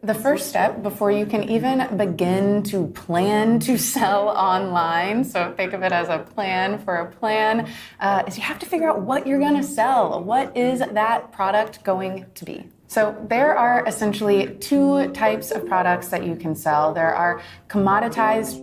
The first step before you can even begin to plan to sell online, so think of it as a plan for a plan, is you have to figure out what you're going to sell. What is that product going to be? So there are essentially two types of products that you can sell. There are commoditized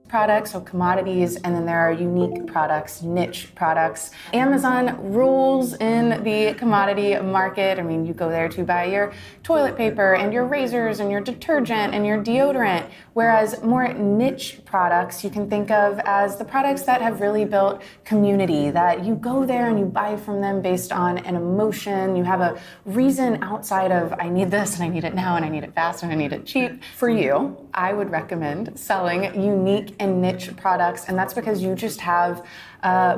products, so commodities, and then there are unique products, niche products. Amazon rules in the commodity market. I mean, you go there to buy your toilet paper and your razors and your detergent and your deodorant, whereas more niche products you can think of as the products that have really built community, that you go there and you buy from them based on an emotion. You have a reason outside of, I need this and I need it now and I need it fast and I need it cheap. For you, I would recommend selling unique and niche products, and that's because you just have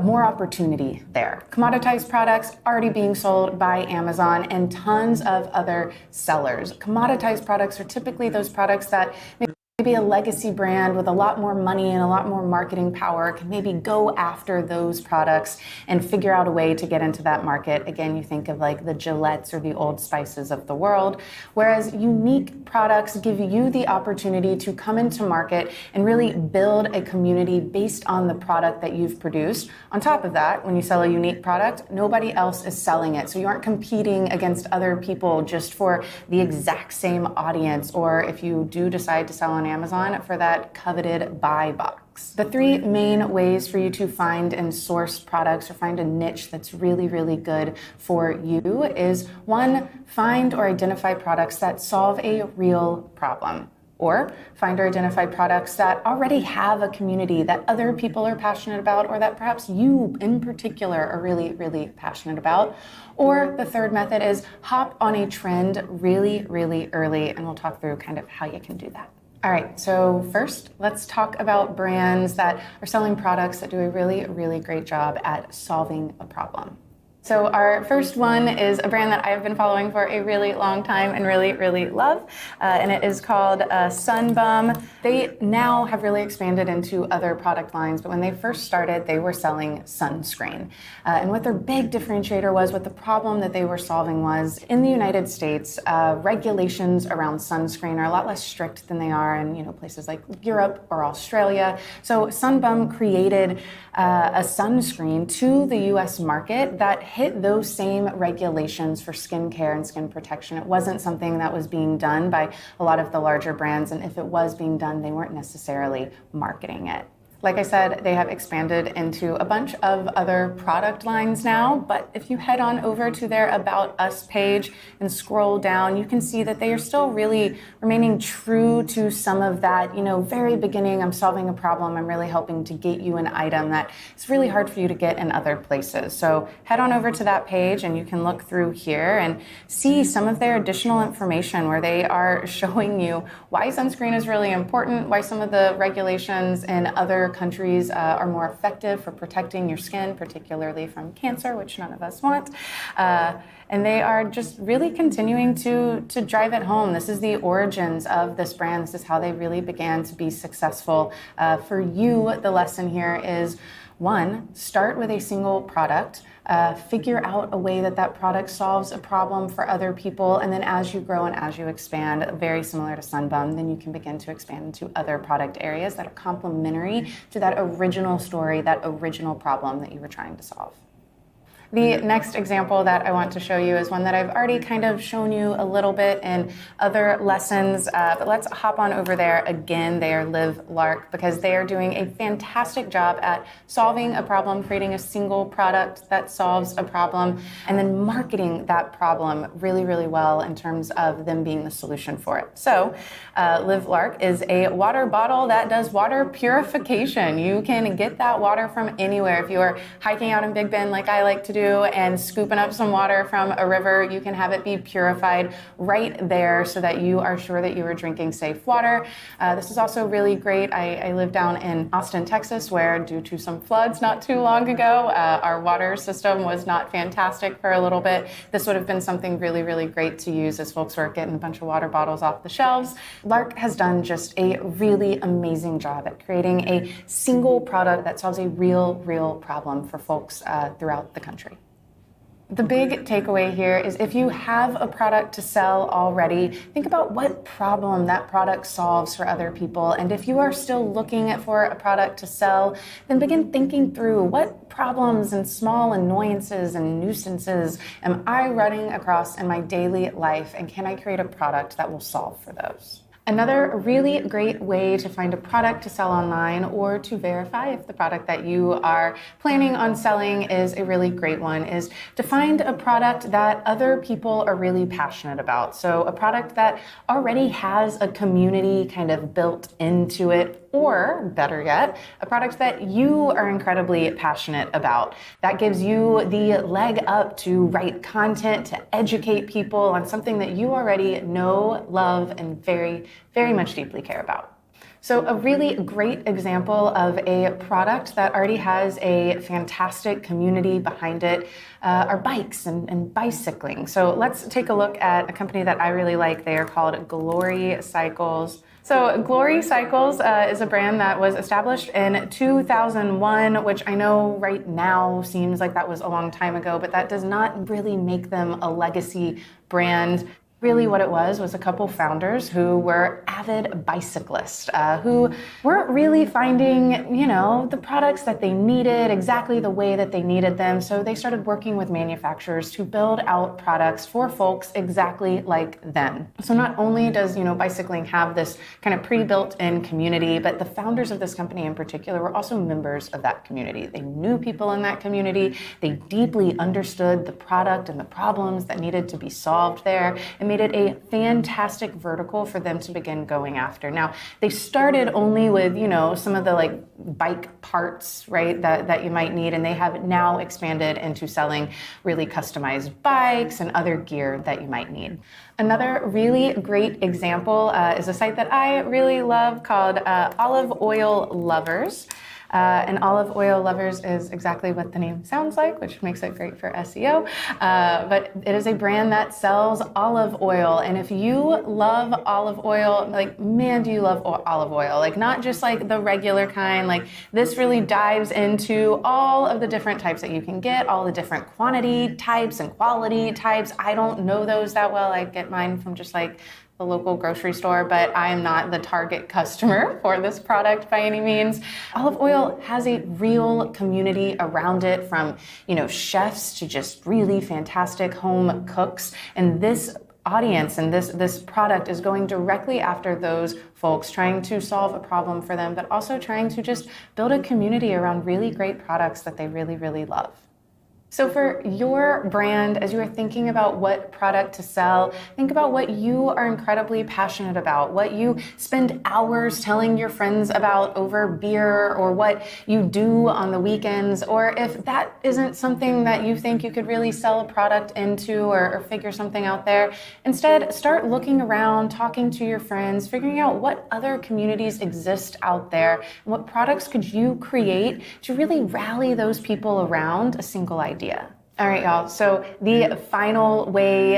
more opportunity there. Commoditized products already being sold by Amazon and tons of other sellers. Commoditized products are typically those products that maybe a legacy brand with a lot more money and a lot more marketing power can maybe go after those products and figure out a way to get into that market. Again, you think of like the Gillettes or the Old Spices of the world, whereas unique products give you the opportunity to come into market and really build a community based on the product that you've produced. On top of that, when you sell a unique product, nobody else is selling it. So you aren't competing against other people just for the exact same audience, or if you do decide to sell on Amazon, for that coveted buy box. The three main ways for you to find and source products or find a niche that's really, really good for you is one, find or identify products that solve a real problem. Or find or identify products that already have a community that other people are passionate about, or that perhaps you in particular are really, really passionate about. Or the third method is hop on a trend really, really early, and we'll talk through kind of how you can do that. All right, so first, let's talk about brands that are selling products that do a really, really great job at solving a problem. So our first one is a brand that I've been following for a really long time and really, really love, and it is called Sunbum. They now have really expanded into other product lines, but when they first started, they were selling sunscreen. And what their big differentiator was, what the problem that they were solving was, in the United States, regulations around sunscreen are a lot less strict than they are in places like Europe or Australia. So Sunbum created a sunscreen to the US market that hit those same regulations for skincare and skin protection. It wasn't something that was being done by a lot of the larger brands, and if it was being done, they weren't necessarily marketing it. Like I said, they have expanded into a bunch of other product lines now, but if you head on over to their About Us page and scroll down, you can see that they are still really remaining true to some of that, very beginning, I'm solving a problem, I'm really helping to get you an item that is really hard for you to get in other places. So head on over to that page and you can look through here and see some of their additional information where they are showing you why sunscreen is really important, why some of the regulations in other countries are more effective for protecting your skin, particularly from cancer, which none of us want. And they are just really continuing to drive it home. This is the origins of this brand. This is how they really began to be successful. For you, the lesson here is, one, start with a single product. Figure out a way that product solves a problem for other people, and then as you grow and as you expand, very similar to Sunbum, then you can begin to expand into other product areas that are complementary to that original story, that original problem that you were trying to solve. The next example that I want to show you is one that I've already kind of shown you a little bit in other lessons, but let's hop on over there again. They are Live Lark, because they are doing a fantastic job at solving a problem, creating a single product that solves a problem, and then marketing that problem really, really well in terms of them being the solution for it. So Live Lark is a water bottle that does water purification. You can get that water from anywhere. If you are hiking out in Big Bend like I like to do, and scooping up some water from a river, you can have it be purified right there so that you are sure that you are drinking safe water. This is also really great. I live down in Austin, Texas, where due to some floods not too long ago, our water system was not fantastic for a little bit. This would have been something really, really great to use as folks were getting a bunch of water bottles off the shelves. Lark has done just a really amazing job at creating a single product that solves a real problem for folks throughout the country. The big takeaway here is if you have a product to sell already, think about what problem that product solves for other people. And if you are still looking for a product to sell, then begin thinking through what problems and small annoyances and nuisances am I running across in my daily life, and can I create a product that will solve for those? Another really great way to find a product to sell online, or to verify if the product that you are planning on selling is a really great one, is to find a product that other people are really passionate about. So a product that already has a community kind of built into it, or better yet, a product that you are incredibly passionate about. That gives you the leg up to write content, to educate people on something that you already know, love, and very, very much deeply care about. So a really great example of a product that already has a fantastic community behind it are bikes and bicycling. So let's take a look at a company that I really like. They are called Glory Cycles. So Glory Cycles is a brand that was established in 2001, which I know right now seems like that was a long time ago, but that does not really make them a legacy brand. Really what it was a couple founders who were avid bicyclists, who weren't really finding, the products that they needed exactly the way that they needed them. So they started working with manufacturers to build out products for folks exactly like them. So not only does, bicycling have this kind of pre-built in community, but the founders of this company in particular were also members of that community. They knew people in that community. They deeply understood the product and the problems that needed to be solved there, and made it a fantastic vertical for them to begin going after. Now, they started only with, some of the bike parts, right, that you might need, and they have now expanded into selling really customized bikes and other gear that you might need. Another really great example is a site that I really love called Olive Oil Lovers. And Olive Oil Lovers is exactly what the name sounds like, which makes it great for SEO. But it is a brand that sells olive oil. And if you love olive oil, man, do you love olive oil. Not just the regular kind. This really dives into all of the different types that you can get, all the different quantity types and quality types. I don't know those that well. I get mine from just the local grocery store, but I am not the target customer for this product by any means. Olive oil has a real community around it, from, chefs to just really fantastic home cooks. And this audience and this product is going directly after those folks, trying to solve a problem for them, but also trying to just build a community around really great products that they really, really love. So for your brand, as you are thinking about what product to sell, think about what you are incredibly passionate about, what you spend hours telling your friends about over beer, or what you do on the weekends. Or if that isn't something that you think you could really sell a product into, or figure something out there, instead start looking around, talking to your friends, figuring out what other communities exist out there, and what products could you create to really rally those people around a single idea. All right, y'all. So the final way,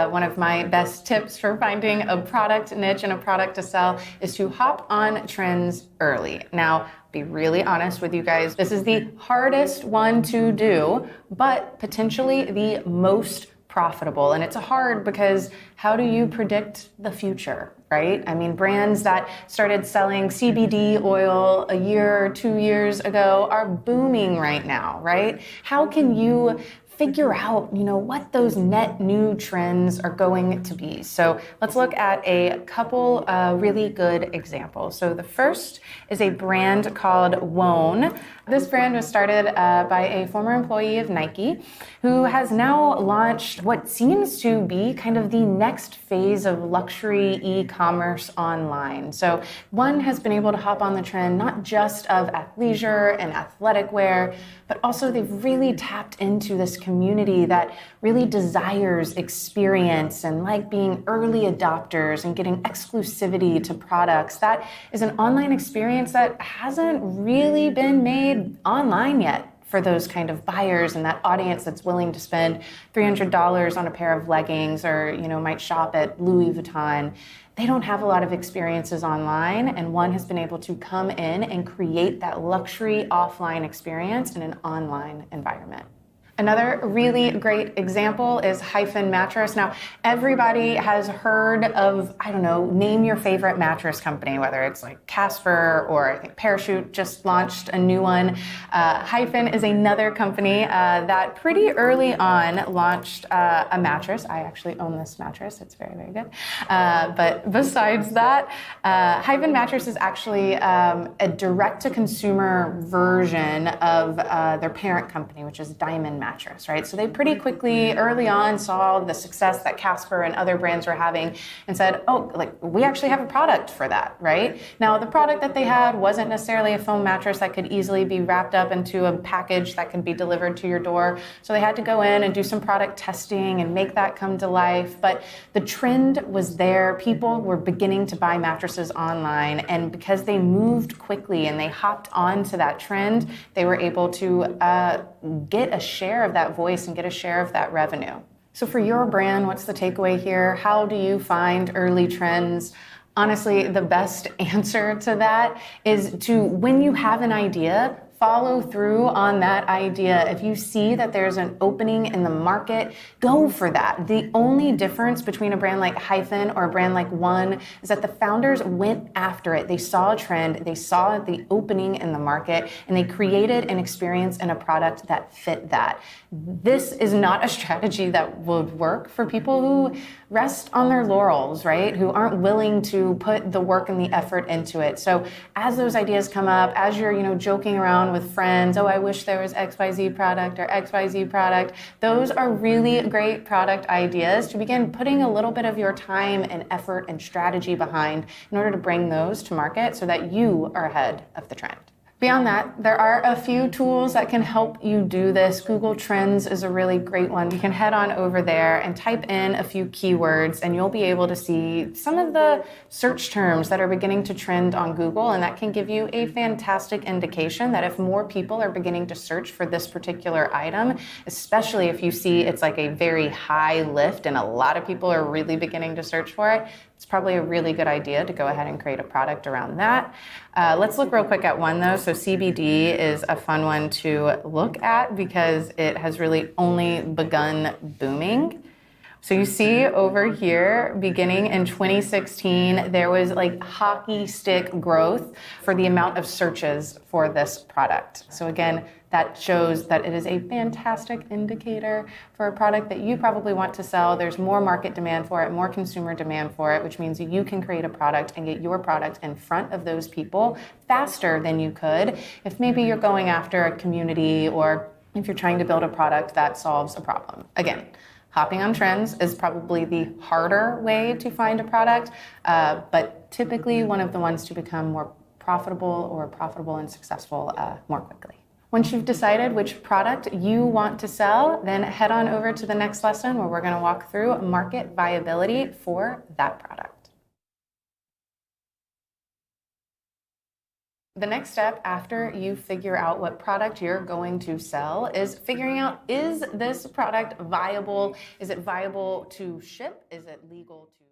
one of my best tips for finding a product niche and a product to sell, is to hop on trends early. Now, be really honest with you guys, this is the hardest one to do, but potentially the most profitable. And it's hard because how do you predict the future, right? I mean, brands that started selling CBD oil a year or 2 years ago are booming right now, right? How can you figure out, what those net new trends are going to be? So let's look at a couple really good examples. So the first is a brand called Wone. This brand was started by a former employee of Nike, who has now launched what seems to be kind of the next phase of luxury e-commerce online. So One has been able to hop on the trend not just of athleisure and athletic wear, but also they've really tapped into this community that really desires experience and being early adopters and getting exclusivity to products. That is an online experience that hasn't really been made online yet for those kind of buyers and that audience that's willing to spend $300 on a pair of leggings, or might shop at Louis Vuitton. They don't have a lot of experiences online, and One has been able to come in and create that luxury offline experience in an online environment. Another really great example is Hyphen Mattress. Now, everybody has heard of, I don't know, name your favorite mattress company, whether it's like Casper or I think Parachute just launched a new one. Hyphen is another company that pretty early on launched a mattress. I actually own this mattress. It's very, very good. But besides that, Hyphen Mattress is actually a direct-to-consumer version of their parent company, which is Diamond Mattress. Right? So they pretty quickly, early on, saw the success that Casper and other brands were having and said, oh, like we actually have a product for that, right? Now, the product that they had wasn't necessarily a foam mattress that could easily be wrapped up into a package that could be delivered to your door. So they had to go in and do some product testing and make that come to life. But the trend was there. People were beginning to buy mattresses online. And because they moved quickly and they hopped onto that trend, they were able to get a share of that voice and get a share of that revenue. So for your brand, what's the takeaway here? How do you find early trends? Honestly, the best answer to that is to, when you have an idea, follow through on that idea. If you see that there's an opening in the market, go for that. The only difference between a brand like Hyphen or a brand like One is that the founders went after it. They saw a trend, they saw the opening in the market, and they created an experience and a product that fit that. This is not a strategy that would work for people who rest on their laurels, right? Who aren't willing to put the work and the effort into it. So as those ideas come up, as you're, joking around with friends, oh, I wish there was XYZ product or XYZ product, those are really great product ideas to begin putting a little bit of your time and effort and strategy behind in order to bring those to market so that you are ahead of the trend. Beyond that, there are a few tools that can help you do this. Google Trends is a really great one. You can head on over there and type in a few keywords and you'll be able to see some of the search terms that are beginning to trend on Google, and that can give you a fantastic indication that if more people are beginning to search for this particular item, especially if you see it's like a very high lift and a lot of people are really beginning to search for it, it's probably a really good idea to go ahead and create a product around that. Let's look real quick at one though. So CBD is a fun one to look at because it has really only begun booming. So you see over here, beginning in 2016, there was like hockey stick growth for the amount of searches for this product. So again, that shows that it is a fantastic indicator for a product that you probably want to sell. There's more market demand for it, more consumer demand for it, which means you can create a product and get your product in front of those people faster than you could if maybe you're going after a community or if you're trying to build a product that solves a problem. Again, hopping on trends is probably the harder way to find a product, but typically one of the ones to become more profitable and successful more quickly. Once you've decided which product you want to sell, then head on over to the next lesson where we're going to walk through market viability for that product. The next step after you figure out what product you're going to sell is figuring out, is this product viable? Is it viable to ship? Is it legal to